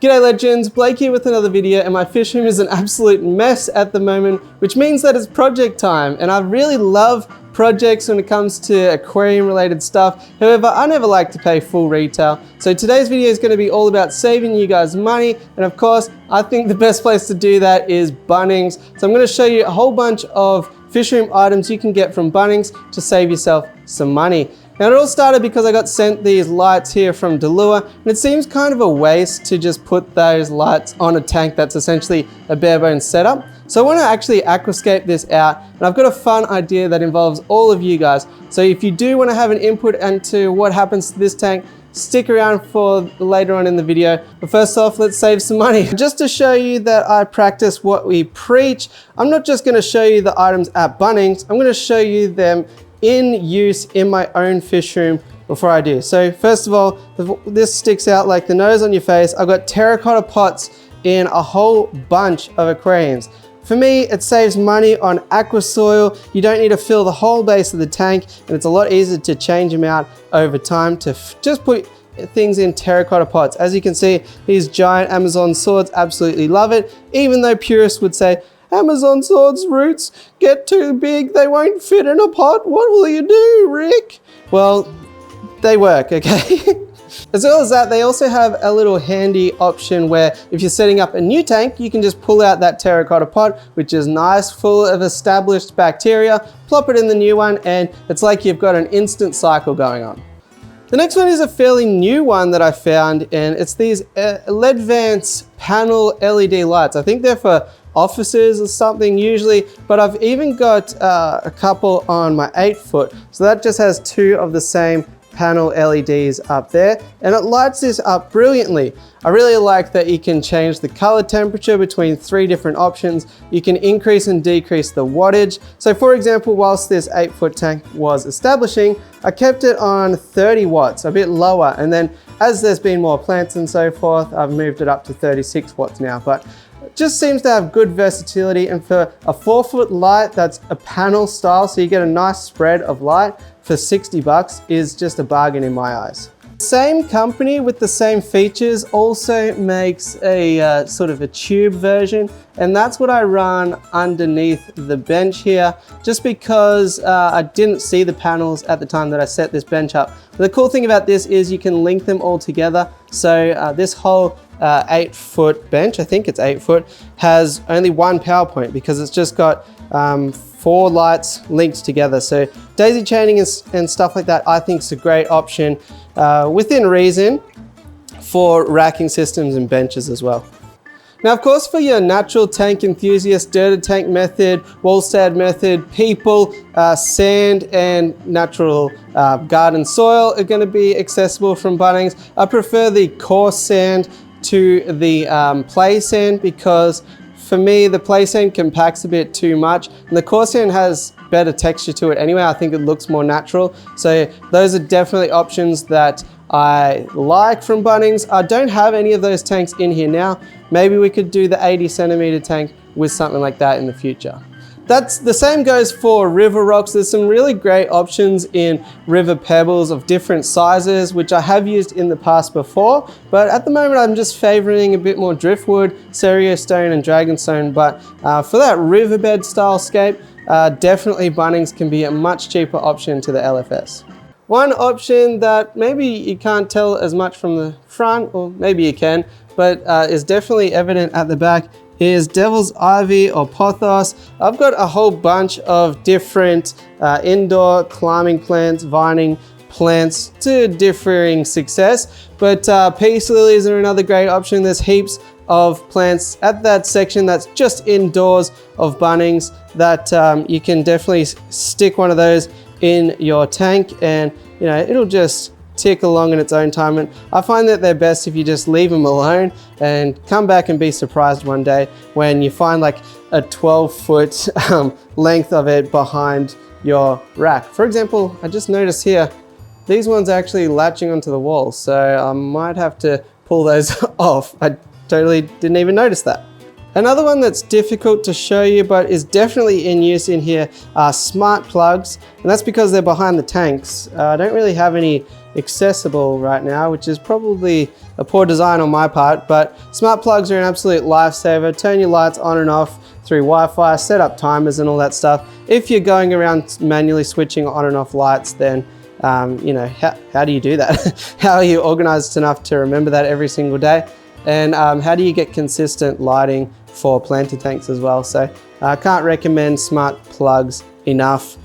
G'day legends, Blake here with another video, and my fish room is an absolute mess at the moment, which means that it's project time, and I really love projects when it comes to aquarium related stuff. However, I never like to pay full retail. So today's video is going to be all about saving you guys money, and of course, I think the best place to do that is Bunnings. So I'm going to show you a whole bunch of fish room items you can get from Bunnings to save yourself some money. Now it all started because I got sent these lights here from Delua, and it seems kind of a waste to just put those lights on a tank that's essentially a bare bones setup. So I want to actually aquascape this out, and I've got a fun idea that involves all of you guys. So if you do want to have an input into what happens to this tank, stick around for later on in the video. But first off, let's save some money. Just to show you that I practice what we preach, I'm not just going to show you the items at Bunnings, I'm going to show you them in use in my own fish room before I do. So first of all, this sticks out like the nose on your face. I've got terracotta pots in a whole bunch of aquariums. For me, it saves money on aqua soil. You don't need to fill the whole base of the tank, and it's a lot easier to change them out over time to just put things in terracotta pots. As you can see, these giant Amazon swords, absolutely love it. Even though purists would say, Amazon swords roots get too big, they won't fit in a pot. What will you do, Rick? Well, they work, okay? As well as that, they also have a little handy option where if you're setting up a new tank, you can just pull out that terracotta pot, which is nice, full of established bacteria, plop it in the new one, and it's like you've got an instant cycle going on. The next one is a fairly new one that I found, and it's these LEDvance panel LED lights. I think they're for offices or something usually, but I've even got a couple on my 8-foot. So that just has two of the same panel LEDs up there, and it lights this up brilliantly. I really like that you can change the color temperature between 3 different options. You can increase and decrease the wattage. So for example, whilst this 8-foot tank was establishing, I kept it on 30 watts, a bit lower. And then as there's been more plants and so forth, I've moved it up to 36 watts now. But it just seems to have good versatility, and for a 4-foot light that's a panel style, so you get a nice spread of light for 60 bucks is just a bargain in my eyes. Same company with the same features also makes a sort of a tube version, and that's what I run underneath the bench here, just because I didn't see the panels at the time that I set this bench up. But the cool thing about this is you can link them all together. So this whole 8-foot bench, I think it's 8 foot, has only one power point because it's just got 4 lights linked together. So daisy chaining and stuff like that, I think is a great option within reason for racking systems and benches as well. Now, of course, for your natural tank enthusiasts, dirted tank method, Wallstad method, people, sand and natural garden soil are going to be accessible from Bunnings. I prefer the coarse sand to the play sand because for me, the play sand compacts a bit too much, and the coarse sand has better texture to it anyway. I think it looks more natural. So those are definitely options that I like from Bunnings. I don't have any of those tanks in here now. Maybe we could do the 80 centimeter tank with something like that in the future. That's the same goes for river rocks. There's some really great options in river pebbles of different sizes, which I have used in the past before, but at the moment I'm just favoring a bit more driftwood, cerio stone and dragonstone. But for that riverbed style scape, definitely Bunnings can be a much cheaper option to the LFS. One option that maybe you can't tell as much from the front, or maybe you can, but is definitely evident at the back, is Devil's Ivy or Pothos. I've got a whole bunch of different indoor climbing plants, vining plants to differing success, but peace lilies are another great option. There's heaps of plants at that section that's just indoors of Bunnings that you can definitely stick one of those in your tank, and you know, it'll just tick along in its own time. And I find that they're best if you just leave them alone and come back and be surprised one day when you find like a 12-foot length of it behind your rack. For example, I just noticed here, these ones are actually latching onto the wall, so I might have to pull those off. I totally didn't even notice that. Another one that's difficult to show you but is definitely in use in here are smart plugs, and that's because they're behind the tanks. I don't really have any accessible right now, which is probably a poor design on my part, but smart plugs are an absolute lifesaver. Turn your lights on and off through Wi-Fi, set up timers and all that stuff. If you're going around manually switching on and off lights, then you know, how do you do that? How are you organized enough to remember that every single day? And how do you get consistent lighting for planter tanks as well? So I can't recommend smart plugs enough.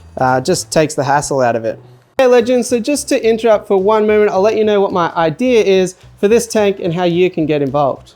Just takes the hassle out of it. Hey legends, so just to interrupt for one moment, I'll let you know what my idea is for this tank and how you can get involved.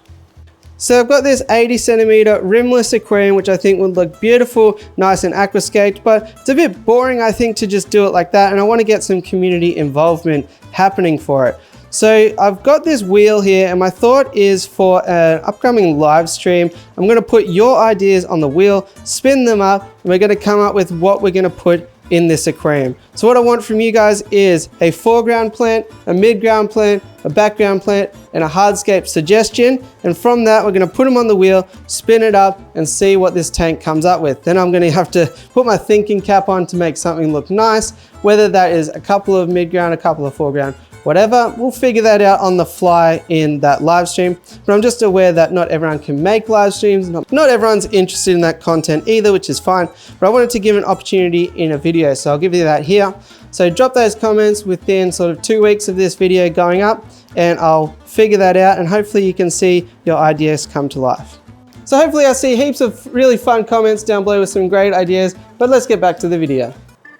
So I've got this 80 centimeter rimless aquarium, which I think would look beautiful, nice and aquascaped, but it's a bit boring, I think, to just do it like that, and I want to get some community involvement happening for it. So I've got this wheel here, and my thought is for an upcoming live stream, I'm going to put your ideas on the wheel, spin them up, and we're going to come up with what we're going to put in this aquarium. So what I want from you guys is a foreground plant, a midground plant, a background plant, and a hardscape suggestion. And from that, we're going to put them on the wheel, spin it up, and see what this tank comes up with. Then I'm going to have to put my thinking cap on to make something look nice, whether that is a couple of midground, a couple of foreground, whatever. We'll figure that out on the fly in that live stream. But I'm just aware that not everyone can make live streams. Not everyone's interested in that content either, which is fine. But I wanted to give an opportunity in a video, so I'll give you that here. So drop those comments within sort of 2 weeks of this video going up, and I'll figure that out, and hopefully you can see your ideas come to life. So hopefully I see heaps of really fun comments down below with some great ideas, but let's get back to the video.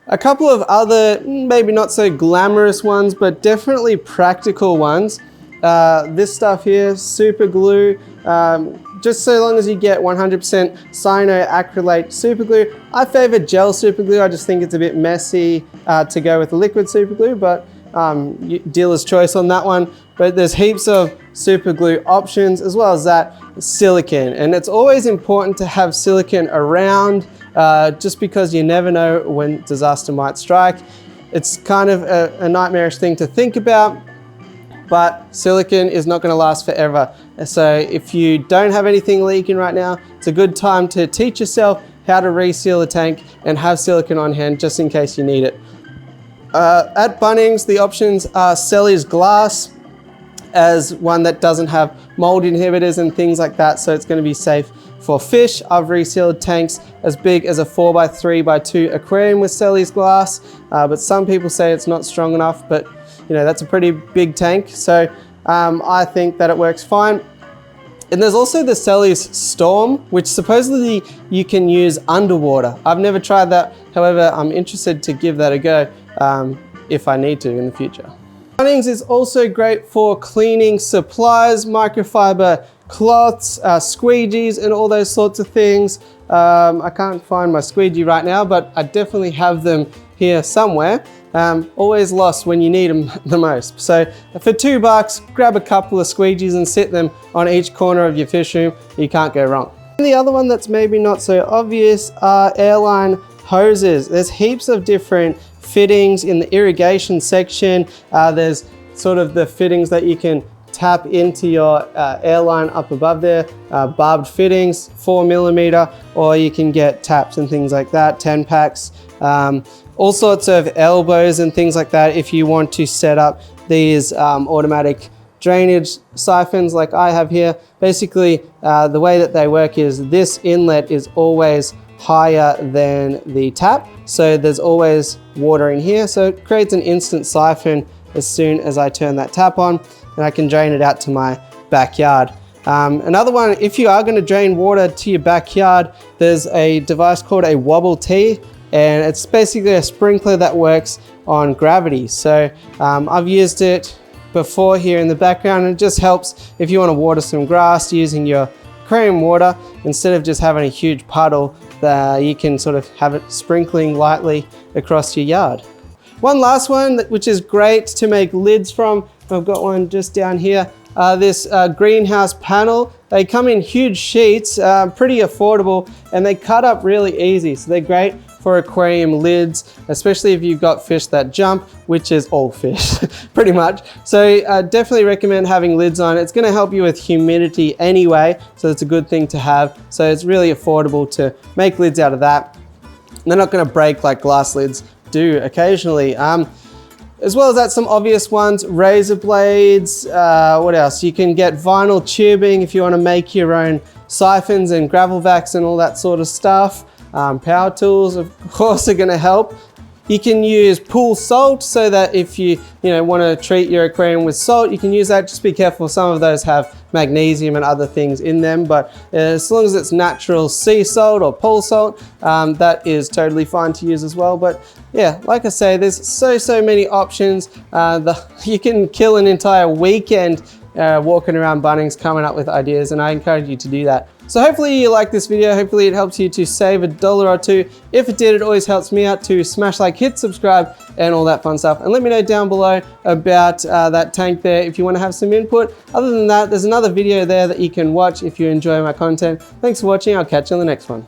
A couple of other, maybe not so glamorous ones, but definitely practical ones. This stuff here, super glue. Just so long as you get 100% cyanoacrylate super glue. I favor gel super glue. I just think it's a bit messy to go with liquid super glue, but dealer's choice on that one. But there's heaps of super glue options, as well as that silicone. And it's always important to have silicone around, just because you never know when disaster might strike. It's kind of a nightmarish thing to think about, but silicone is not going to last forever. So if you don't have anything leaking right now, it's a good time to teach yourself how to reseal a tank and have silicone on hand just in case you need it. At Bunnings, the options are Selly's glass as one that doesn't have mold inhibitors and things like that, so it's going to be safe for fish. I've resealed tanks as big as a 4x3x2 aquarium with Selly's glass, but some people say it's not strong enough, but you know, that's a pretty big tank, so I think that it works fine. And there's also the Selly's Storm, which supposedly you can use underwater. I've never tried that, however, I'm interested to give that a go if I need to in the future. Bunnings is also great for cleaning supplies, microfiber cloths, squeegees, and all those sorts of things. I can't find my squeegee right now, but I definitely have them here somewhere. Always lost when you need them the most. So for $2, grab a couple of squeegees and sit them on each corner of your fish room. You can't go wrong. And the other one that's maybe not so obvious are airline hoses. There's heaps of different fittings in the irrigation section. There's sort of the fittings that you can tap into your airline up above there, barbed fittings, 4mm, or you can get taps and things like that, 10 packs. All sorts of elbows and things like that if you want to set up these automatic drainage siphons like I have here. Basically, the way that they work is this inlet is always higher than the tap, so there's always water in here, so it creates an instant siphon as soon as I turn that tap on, and I can drain it out to my backyard. Another one, if you are going to drain water to your backyard, there's a device called a Wobble T, and it's basically a sprinkler that works on gravity. So I've used it before here in the background, and it just helps if you want to water some grass using your aquarium water. Instead of just having a huge puddle, you can sort of have it sprinkling lightly across your yard. One last one, which is great to make lids from, I've got one just down here, this greenhouse panel. They come in huge sheets, pretty affordable, and they cut up really easy, so they're great for aquarium lids, especially if you've got fish that jump, which is all fish, pretty much. So definitely recommend having lids on. It's gonna help you with humidity anyway, so it's a good thing to have. So it's really affordable to make lids out of that. They're not gonna break like glass lids do occasionally. As well as that, some obvious ones, razor blades, what else? You can get vinyl tubing if you want to make your own siphons and gravel vacs and all that sort of stuff. Power tools, of course, are going to help. You can use pool salt so that if you want to treat your aquarium with salt, you can use that. Just be careful, some of those have magnesium and other things in them, but as long as it's natural sea salt or pool salt, that is totally fine to use as well. But yeah, like I say, there's so many options. You can kill an entire weekend walking around Bunnings coming up with ideas, and I encourage you to do that. So hopefully you like this video, hopefully it helps you to save $1 or $2. If it did, it always helps me out to smash like, hit subscribe, and all that fun stuff. And let me know down below about that tank there if you want to have some input. Other than that, there's another video there that you can watch if you enjoy my content. Thanks for watching, I'll catch you on the next one.